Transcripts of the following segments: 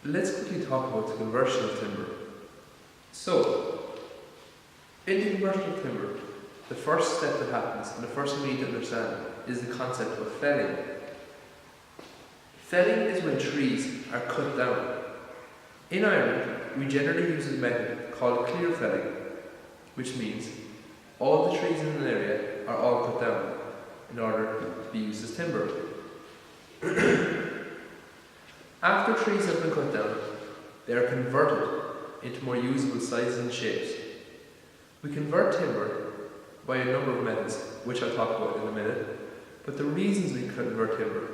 Let's quickly talk about the conversion of timber. So, in the conversion of timber, the first step that happens, and the first thing we need to understand, is the concept of felling. Felling is when trees are cut down. In Ireland, we generally use a method called clear felling, which means all the trees in an area are all cut down in order to be used as timber. After trees have been cut down, they are converted into more usable sizes and shapes. We convert timber by a number of methods, which I'll talk about in a minute, but the reasons we convert timber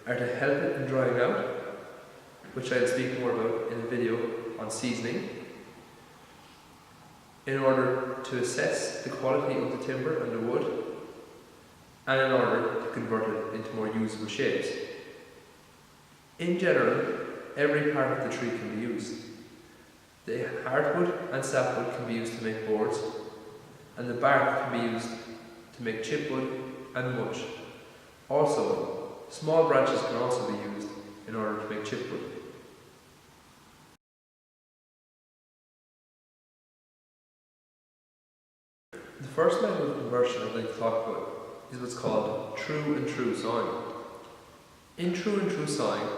are to help it in drying out, which I'll speak more about in a video on seasoning, in order to assess the quality of the timber and the wood, and in order to convert it into more usable shapes. In general, every part of the tree can be used. The hardwood and sapwood can be used to make boards, and the bark can be used to make chipwood and mulch. Also, small branches can also be used in order to make chipwood. The first method of conversion I'd like to talk about is what's called true and true sawing. In true and true sawing,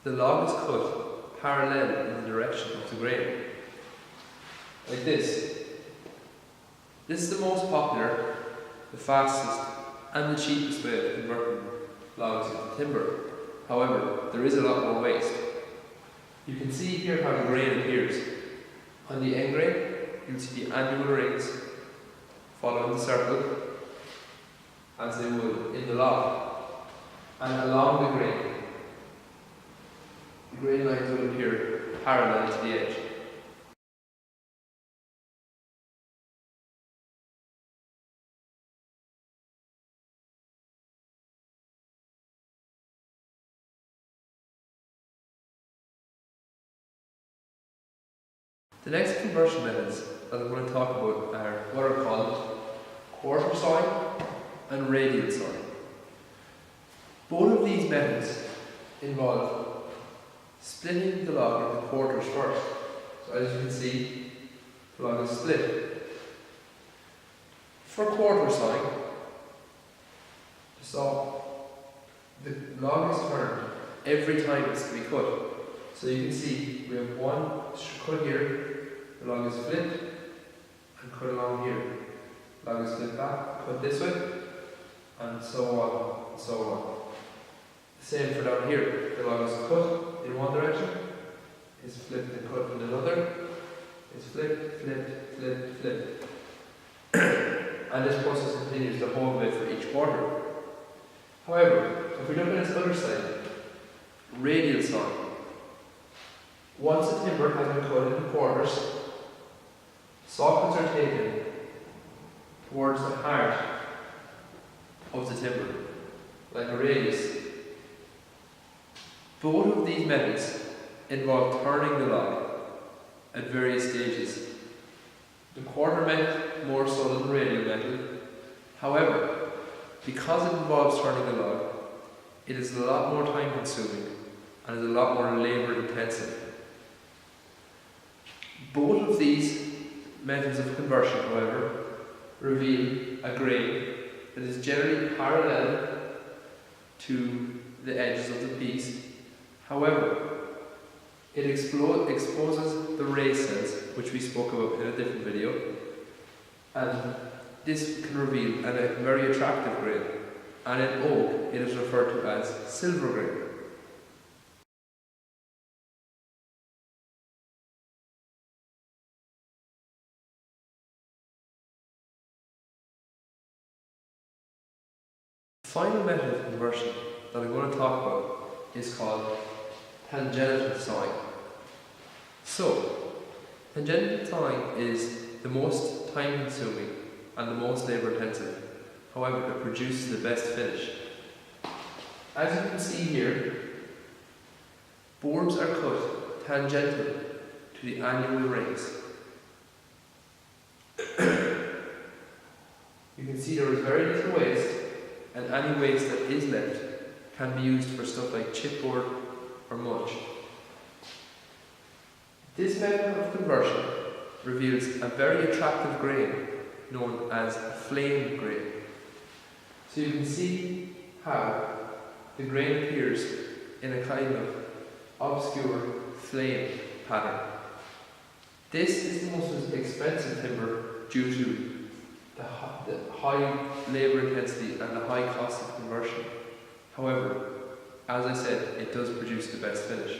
the log is cut parallel in the direction of the grain, like this. This is the most popular, the fastest, and the cheapest way of converting logs into timber. However, there is a lot more waste. You can see here how the grain appears. On the end grain, you'll see the annual rings following the circle, as they would in the log. And along the grain lines will appear parallel to the edge. The next conversion methods that I'm going to talk about are what are called quarter sawing and radial sawing. Both of these methods involve splitting the log into quarters first. So as you can see, the log is split. For quarter sawing, the log is turned every time it's to be cut. So you can see we have one cut here, the log is flipped, and cut along here. The log is flipped back, cut this way, and so on, and so on. The same for down here. The log is cut in one direction, is flipped and cut in another, is flipped, flipped, flipped, flipped. And this process continues the whole way for each quarter. However, if we look at this other side, radial sawing. Once the timber has been cut into quarters, saw cuts are taken towards the heart of the timber, like a radius. Both of these methods involve turning the log at various stages. The quarter method more so than the radial method. However, because it involves turning the log, it is a lot more time consuming and is a lot more labour intensive. Both of these methods of conversion, however, reveal a grain that is generally parallel to the edges of the piece. However, it exposes the race cells, which we spoke about in a different video, and this can reveal a very attractive grain, and in oak it is referred to as silver grain. The final method of conversion that I'm going to talk about is called tangential sawing. So, tangential sawing is the most time consuming and the most labour intensive. However, it produces the best finish. As you can see here, boards are cut tangential to the annual rings. You can see there is very little waste, and any waste that is left can be used for stuff like chipboard or mulch. This method of conversion reveals a very attractive grain known as a flame grain. So you can see how the grain appears in a kind of obscure flame pattern. This is the most expensive timber due to the high labour intensity and the high cost of conversion. However, as I said, it does produce the best finish.